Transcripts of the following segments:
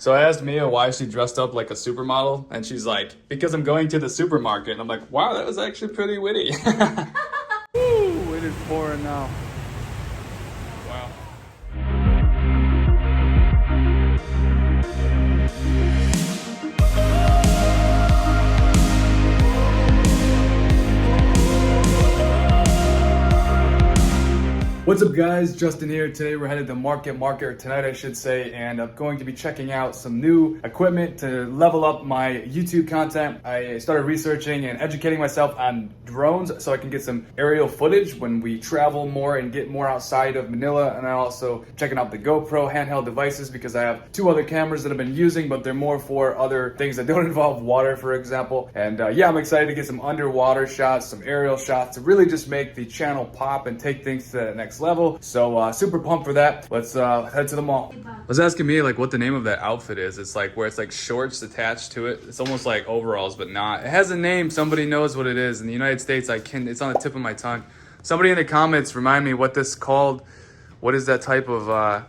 So I asked Mia why she dressed up like a supermodel, and she's like, because I'm going to the supermarket. And I'm like, wow, that was actually pretty witty. Woo, it is pouring now. Wow. What's up guys, Justin here. Today we're headed to Market, or tonight I should say, and I'm going to be checking out some new equipment to level up my YouTube content. I started researching and educating myself on drones so I can get some aerial footage when we travel more and get more outside of Manila, and I'm also checking out the GoPro handheld devices because I have two other cameras that I've been using, but they're more for other things that don't involve water, for example. And yeah, I'm excited to get some underwater shots, some aerial shots to really just make the channel pop and take things to the next level. So super pumped for that. Let's head to the mall. I was asking me like what the name of that outfit is. It's like where it's like shorts attached to it. It's almost like overalls, but not. It has a name. Somebody knows what it is. In the United States, it's on the tip of my tongue. Somebody in the comments remind me what this called. What is that type of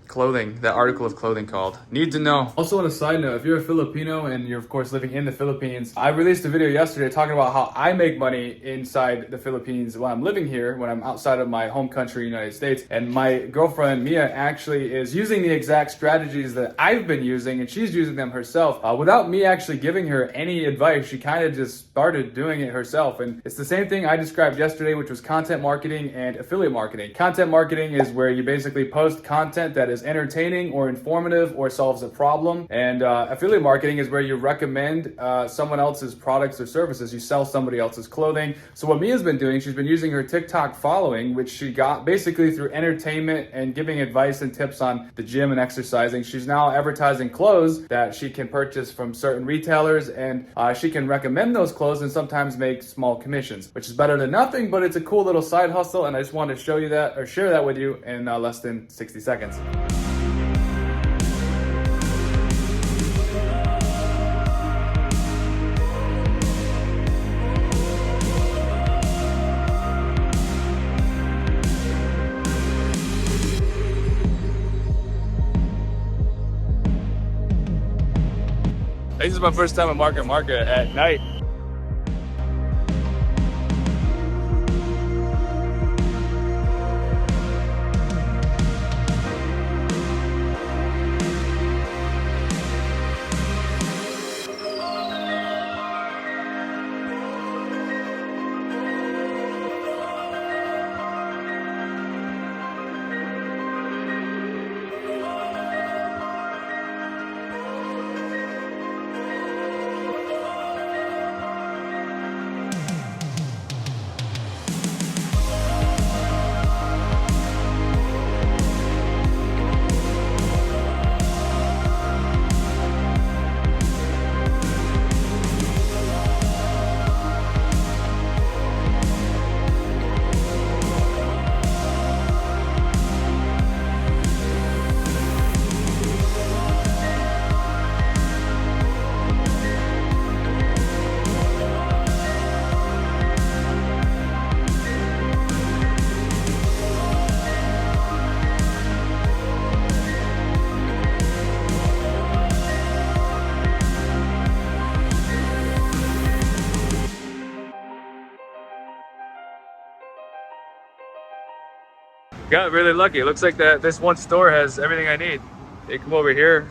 clothing, that article of clothing called? Need to know. Also on a side note, if you're a Filipino and you're of course living in the Philippines, I released a video yesterday talking about how I make money inside the Philippines when I'm living here, when I'm outside of my home country, United States. And my girlfriend, Mia, actually is using the exact strategies that I've been using, and she's using them herself. Without me actually giving her any advice, she kind of just started doing it herself. And it's the same thing I described yesterday, which was content marketing and affiliate marketing. Content marketing is where you basically post content that is entertaining or informative or solves a problem, and affiliate marketing is where you recommend someone else's products or services. You sell somebody else's clothing. So what Mia's been doing, she's been using her TikTok following, which she got basically through entertainment and giving advice and tips on the gym and exercising. She's now advertising clothes that she can purchase from certain retailers, and she can recommend those clothes and sometimes make small commissions, which is better than nothing, but it's a cool little side hustle, and I just wanted to show you that or share that with you in less than 60 seconds. This is my first time at Market at night. Got really lucky. It looks like that this one store has everything I need. You come over here.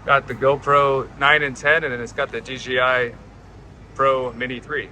Got the GoPro 9 and 10, and then it's got the DJI Pro Mini 3.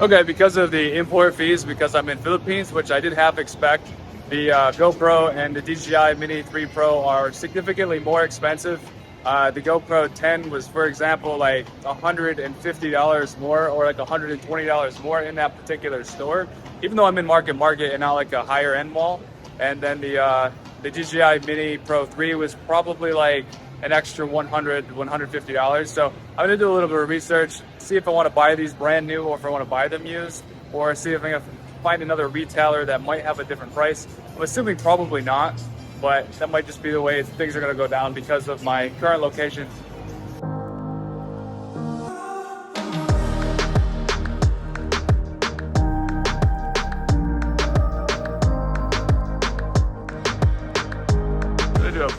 Okay, because of the import fees, because I'm in Philippines, which I did half expect, the GoPro and the DJI Mini 3 Pro are significantly more expensive. The GoPro 10 was, for example, like $150 more or like $120 more in that particular store, even though I'm in Market and not like a higher end mall. And then the DJI Mini Pro 3 was probably like an extra $100, $150. So I'm gonna do a little bit of research, see if I wanna buy these brand new or if I wanna buy them used, or see if I can find another retailer that might have a different price. I'm assuming probably not, but that might just be the way things are gonna go down because of my current location.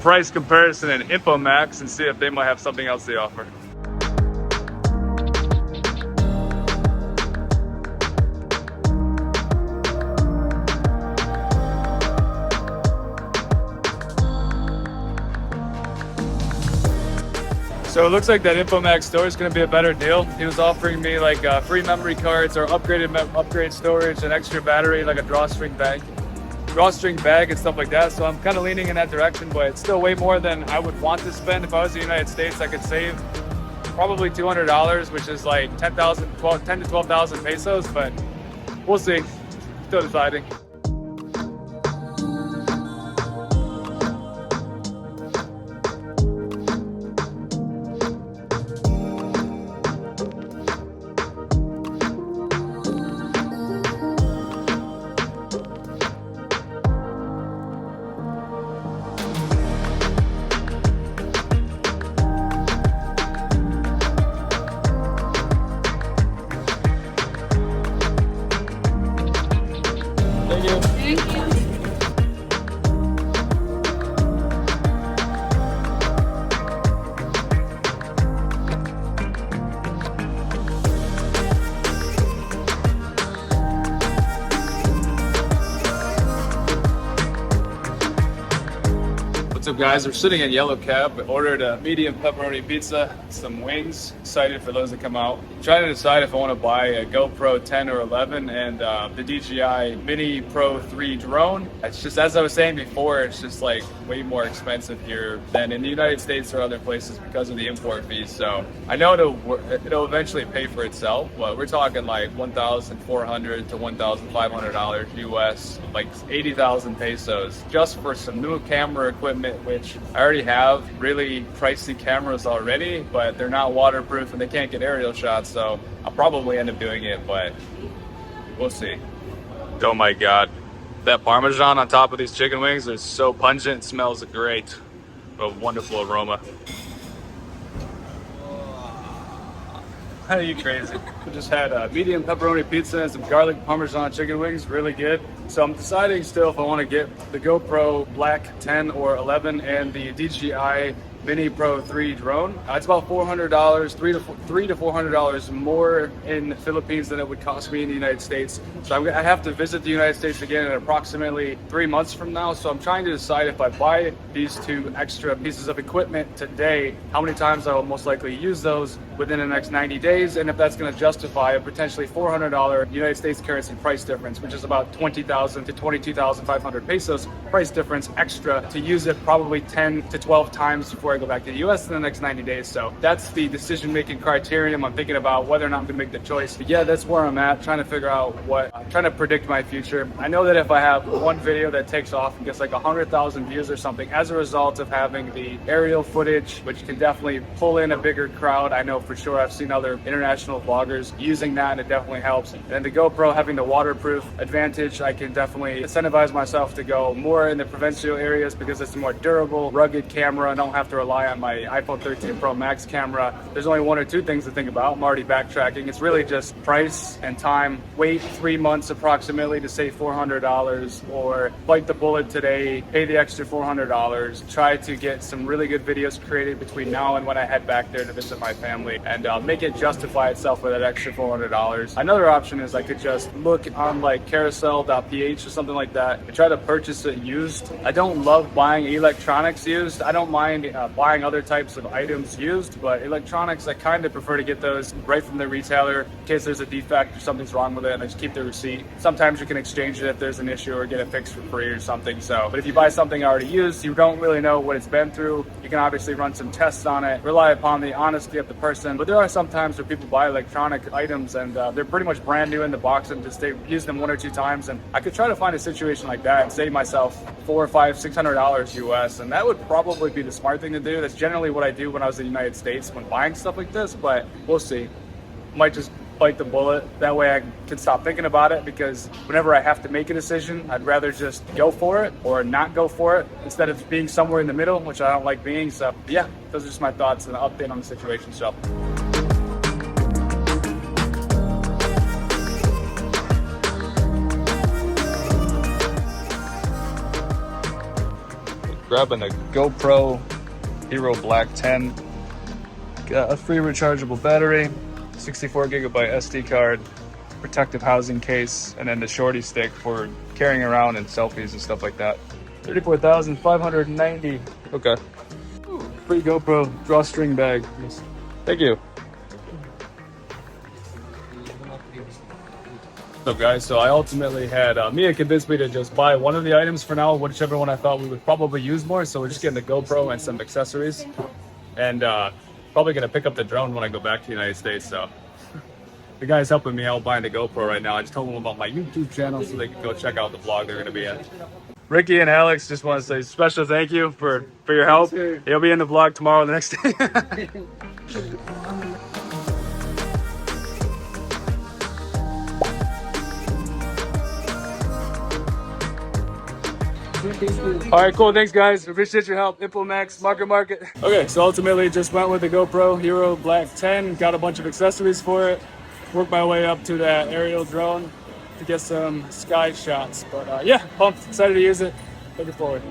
price comparison in InfoMax and see if they might have something else they offer. So it looks like that InfoMax store is going to be a better deal. He was offering me like free memory cards or upgrade storage and extra battery, like a drawstring bag and stuff like that. So I'm kind of leaning in that direction, but it's still way more than I would want to spend. If I was in the United States, I could save probably $200, which is like 10 to 12,000 pesos, but we'll see. Still deciding. Thank you. What's up, guys? We're sitting in Yellow Cab. We ordered a medium pepperoni pizza, some wings. Excited for those to come out. Trying to decide if I want to buy a GoPro 10 or 11 and the DJI Mini Pro 3 drone. It's just, as I was saying before, it's just like way more expensive here than in the United States or other places because of the import fees. So I know it'll eventually pay for itself, but we're talking like $1,400 to $1,500 US, like 80,000 pesos just for some new camera equipment, which I already have really pricey cameras already, but they're not waterproof and they can't get aerial shots, so I'll probably end up doing it, but we'll see. Oh my god, that Parmesan on top of these chicken wings is so pungent. It smells great. A wonderful aroma. Are you crazy? We just had a medium pepperoni pizza and some garlic Parmesan chicken wings, really good. So I'm deciding still if I want to get the GoPro Black 10 or 11 and the DJI Mini Pro 3 drone. It's about $400, $300 to $400 more in the Philippines than it would cost me in the United States. So I have to visit the United States again in approximately 3 months from now. So I'm trying to decide if I buy these two extra pieces of equipment today, how many times I will most likely use those within the next 90 days, and if that's going to justify a potentially $400 United States currency price difference, which is about 20,000 to 22,500 pesos price difference extra to use it probably 10 to 12 times before I go back to the US in the next 90 days. So that's the decision-making criterion. I'm thinking about whether or not I'm going to make the choice. But yeah, that's where I'm at, trying to figure out trying to predict my future. I know that if I have one video that takes off and gets like 100,000 views or something as a result of having the aerial footage, which can definitely pull in a bigger crowd. I know for sure I've seen other international vloggers using that, and it definitely helps. And the GoPro having the waterproof advantage, I can definitely incentivize myself to go more in the provincial areas because it's a more durable, rugged camera. I don't have to rely on my iPhone 13 Pro Max camera. There's only one or two things to think about. I'm already backtracking. It's really just price and time. Wait 3 months approximately to save $400, or bite the bullet today, pay the extra $400, try to get some really good videos created between now and when I head back there to visit my family, and make it justify itself for that extra $400. Another option is I could just look on like carousel.ph or something like that and try to purchase it used. I don't love buying electronics used. I don't mind buying other types of items used, but electronics, I kind of prefer to get those right from the retailer in case there's a defect or something's wrong with it, and I just keep the receipt. Sometimes you can exchange it if there's an issue or get it fixed for free or something. So, but if you buy something already used, you don't really know what it's been through. You can obviously run some tests on it, rely upon the honesty of the person. But there are some times where people buy electronic items and they're pretty much brand new in the box and just they use them 1 or 2 times. And I could try to find a situation like that and save myself $400, $500, $600 US, and that would probably be the smart thing to do. That's generally what I do when I was in the United States when buying stuff like this, but we'll see. Might just bite the bullet. That way I can stop thinking about it, because whenever I have to make a decision, I'd rather just go for it or not go for it instead of being somewhere in the middle, which I don't like being. So yeah, those are just my thoughts and an update on the situation. So Grabbing a GoPro Hero Black 10. Got a free rechargeable battery, 64 gigabyte SD card, protective housing case, and then the shorty stick for carrying around and selfies and stuff like that. 34,590. Okay. Free GoPro drawstring bag. Thank you. So guys, so I ultimately had Mia convinced me to just buy one of the items for now, whichever one I thought we would probably use more. So we're just getting the GoPro and some accessories, and probably gonna pick up the drone when I go back to the United States. So the guy's helping me out buying the GoPro right now. I just told them about my YouTube channel so they can go check out the vlog they're gonna be in. Ricky and Alex, just want to say special thank you for your help. He'll be in the vlog tomorrow, the next day. All right, cool. Thanks, guys. Appreciate your help. InfoMax, Market. Okay, so ultimately just went with the GoPro Hero Black 10. Got a bunch of accessories for it. Worked my way up to that aerial drone to get some sky shots. But yeah, pumped. Excited to use it. Looking forward.